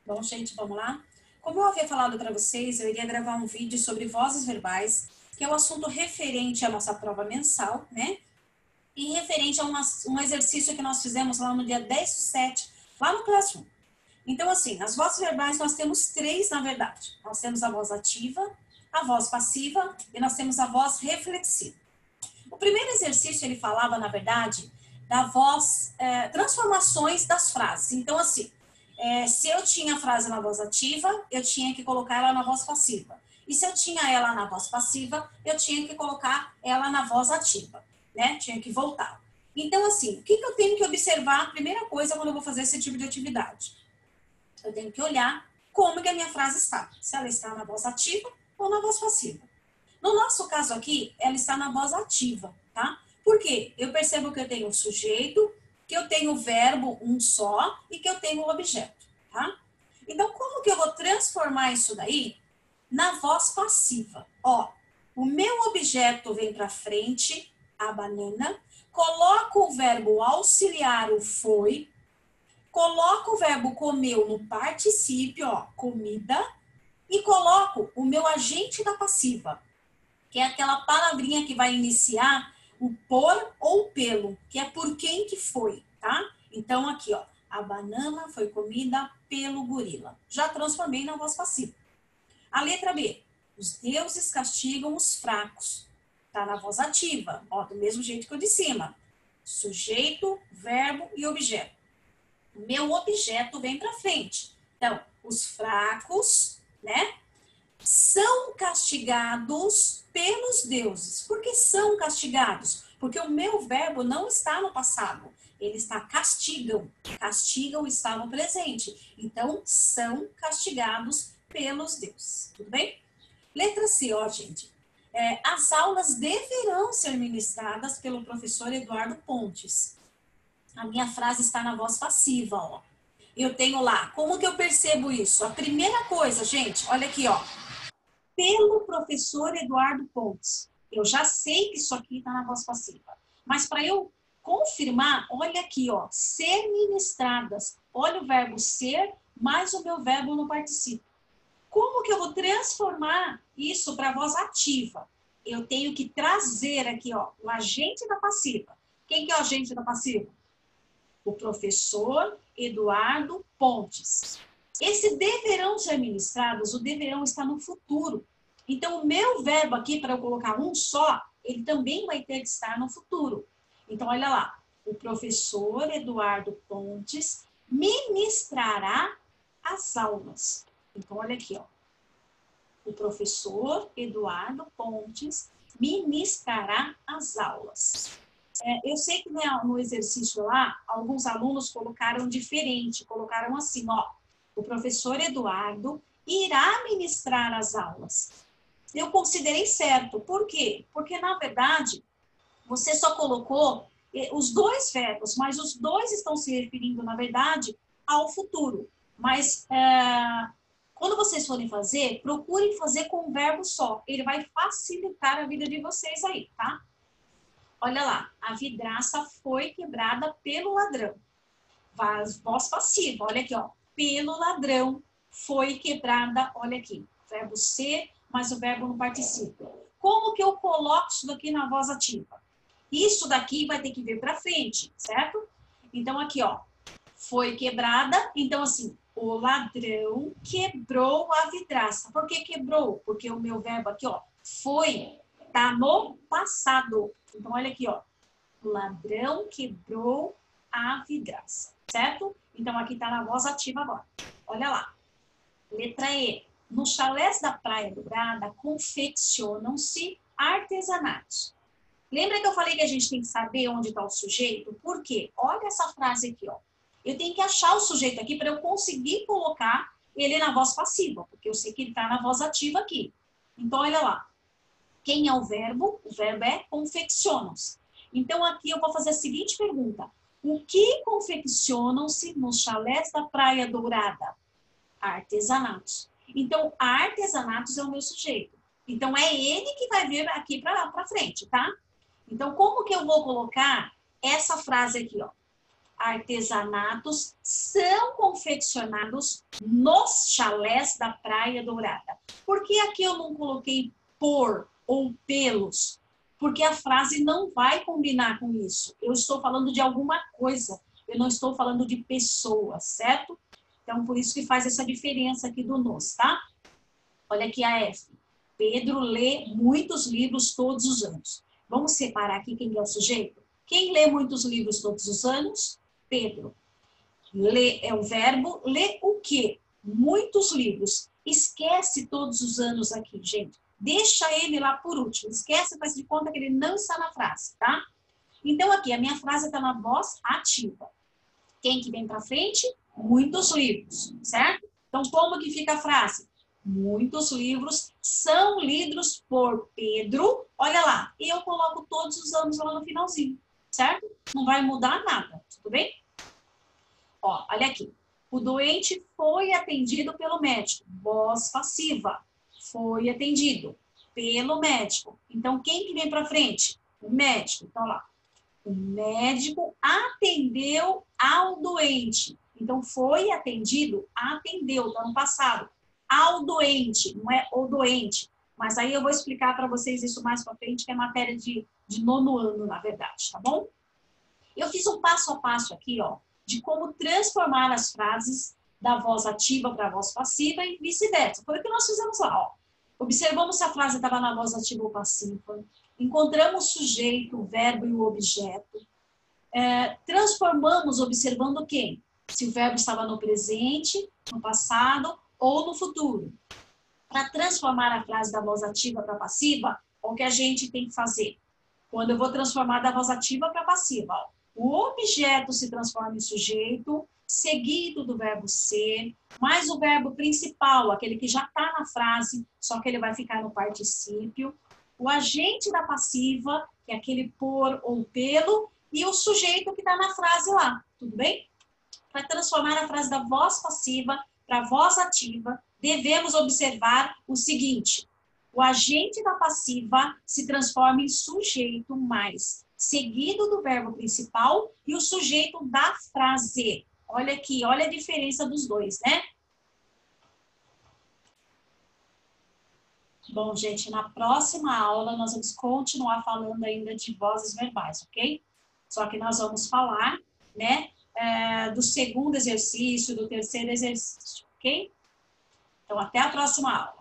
Bom, gente, vamos lá? Como eu havia falado para vocês, eu iria gravar um vídeo sobre vozes verbais, que é o assunto referente à nossa prova mensal, né? E referente a um exercício que nós fizemos lá no dia 10/7, lá no Classroom. Então, assim, as vozes verbais nós temos três, na verdade. Nós temos a voz ativa, a voz passiva e nós temos a voz reflexiva. O primeiro exercício, ele falava, na verdade, da voz, transformações das frases. Então, assim, se eu tinha a frase na voz ativa, eu tinha que colocar ela na voz passiva. E se eu tinha ela na voz passiva, eu tinha que colocar ela na voz ativa, né? Tinha que voltar. Então, assim, o que eu tenho que observar? A primeira coisa, quando eu vou fazer esse tipo de atividade, eu tenho que olhar como que a minha frase está. Se ela está na voz ativa ou na voz passiva. No nosso caso aqui, ela está na voz ativa, tá? Por quê? Eu percebo que eu tenho o sujeito, que eu tenho o verbo um só e que eu tenho o objeto, tá? Então, como que eu vou transformar isso daí na voz passiva? Ó, o meu objeto vem para frente, a banana, coloco o verbo auxiliar, o foi, coloco o verbo comeu no particípio, ó, comida, e coloco o meu agente da passiva, que é aquela palavrinha que vai iniciar o por ou pelo, que é por quem que foi, tá? Então, aqui, ó, a banana foi comida pelo gorila. Já transformei na voz passiva. A letra B, os deuses castigam os fracos. Tá na voz ativa, ó, do mesmo jeito que o de cima. Sujeito, verbo e objeto. O meu objeto vem para frente. Então, os fracos, né? São castigados pelos deuses. Por que são castigados? Porque o meu verbo não está no passado. Ele está castigam. Castigam está no presente. Então, são castigados pelos deuses. Tudo bem? Letra C, ó, gente. As aulas deverão ser ministradas pelo professor Eduardo Pontes. A minha frase está na voz passiva, ó. Eu tenho lá. Como que eu percebo isso? A primeira coisa, gente, olha aqui, ó. Pelo professor Eduardo Pontes. Eu já sei que isso aqui está na voz passiva. Mas para eu confirmar, olha aqui, ó. Ser ministradas. Olha o verbo ser, mais o meu verbo no particípio. Como que eu vou transformar isso para a voz ativa? Eu tenho que trazer aqui, ó, o agente da passiva. Quem que é o agente da passiva? O professor Eduardo Pontes. Esse deverão ser ministrados, o deverão está no futuro. Então, o meu verbo aqui, para eu colocar um só, ele também vai ter que estar no futuro. Então, olha lá. O professor Eduardo Pontes ministrará as aulas. Então, olha aqui, ó. O professor Eduardo Pontes ministrará as aulas. Eu sei que no exercício lá, alguns alunos colocaram diferente, colocaram assim, ó, o professor Eduardo irá ministrar as aulas. Eu considerei certo. Por quê? Porque, na verdade, você só colocou os dois verbos, mas os dois estão se referindo, na verdade, ao futuro. Mas, quando vocês forem fazer, procurem fazer com um verbo só. Ele vai facilitar a vida de vocês aí, tá? Olha lá, a vidraça foi quebrada pelo ladrão. Voz passiva, olha aqui, ó. Pelo ladrão foi quebrada, olha aqui. Verbo ser, mas o verbo não participa. Como que eu coloco isso daqui na voz ativa? Isso daqui vai ter que vir para frente, certo? Então, aqui, ó. Foi quebrada, então assim, o ladrão quebrou a vidraça. Por que quebrou? Porque o meu verbo aqui, ó, foi, tá no passado. Então, olha aqui, ó. O ladrão quebrou a vidraça, certo? Então, aqui tá na voz ativa agora. Olha lá. Letra E. Nos chalés da Praia Dourada, confeccionam-se artesanatos. Lembra que eu falei que a gente tem que saber onde está o sujeito? Por quê? Olha essa frase aqui, ó. Eu tenho que achar o sujeito aqui para eu conseguir colocar ele na voz passiva, porque eu sei que ele está na voz ativa aqui. Então, olha lá. Quem é o verbo? O verbo é confeccionam-se. Então, aqui eu vou fazer a seguinte pergunta. O que confeccionam-se nos chalés da Praia Dourada? Artesanatos. Então, artesanatos é o meu sujeito. Então, é ele que vai vir aqui para frente, tá? Então, como que eu vou colocar essa frase aqui, ó? artesanatos são confeccionados nos chalés da Praia Dourada. Por que aqui eu não coloquei por ou pelos? Porque a frase não vai combinar com isso. Eu estou falando de alguma coisa, eu não estou falando de pessoas, certo? Então, por isso que faz essa diferença aqui do nos, tá? Olha aqui a F. Pedro lê muitos livros todos os anos. Vamos separar aqui quem é o sujeito? Quem lê muitos livros todos os anos? Pedro. Lê é o verbo. Lê o quê? Muitos livros. Esquece todos os anos aqui, gente. Deixa ele lá por último. Esquece, faz de conta que ele não está na frase, tá? Então, aqui, a minha frase está na voz ativa. Quem que vem para frente? Muitos livros, certo? Então, como que fica a frase? Muitos livros são lidos por Pedro. Olha lá, e eu coloco todos os anos lá no finalzinho, certo? Não vai mudar nada, tudo bem? Ó, olha aqui. O doente foi atendido pelo médico. Voz passiva. Foi atendido pelo médico. Então, quem que vem para frente? O médico. Então, lá. O médico atendeu ao doente. Então, foi atendido, atendeu, está no passado. Ao doente, não é o doente. Mas aí eu vou explicar para vocês isso mais para frente, que é matéria de nono ano, na verdade, tá bom? Eu fiz um passo a passo aqui, ó, de como transformar as frases da voz ativa para a voz passiva e vice-versa. Foi o que nós fizemos lá, ó. Observamos se a frase estava na voz ativa ou passiva. Encontramos o sujeito, o verbo e o objeto. Transformamos observando quem? Se o verbo estava no presente, no passado ou no futuro. Para transformar a frase da voz ativa para passiva, o que a gente tem que fazer? Quando eu vou transformar da voz ativa para passiva, ó, o objeto se transforma em sujeito, seguido do verbo ser, mais o verbo principal, aquele que já está na frase, só que ele vai ficar no particípio. O agente da passiva, que é aquele por ou pelo, e o sujeito que está na frase lá, tudo bem? Para transformar a frase da voz passiva para a voz ativa, devemos observar o seguinte: o agente da passiva se transforma em sujeito mais, seguido do verbo principal e o sujeito da frase. Olha aqui, olha a diferença dos dois, né? Bom, gente, na próxima aula nós vamos continuar falando ainda de vozes verbais, ok? Só que nós vamos falar, né, do segundo exercício, do terceiro exercício, ok? Então, até a próxima aula.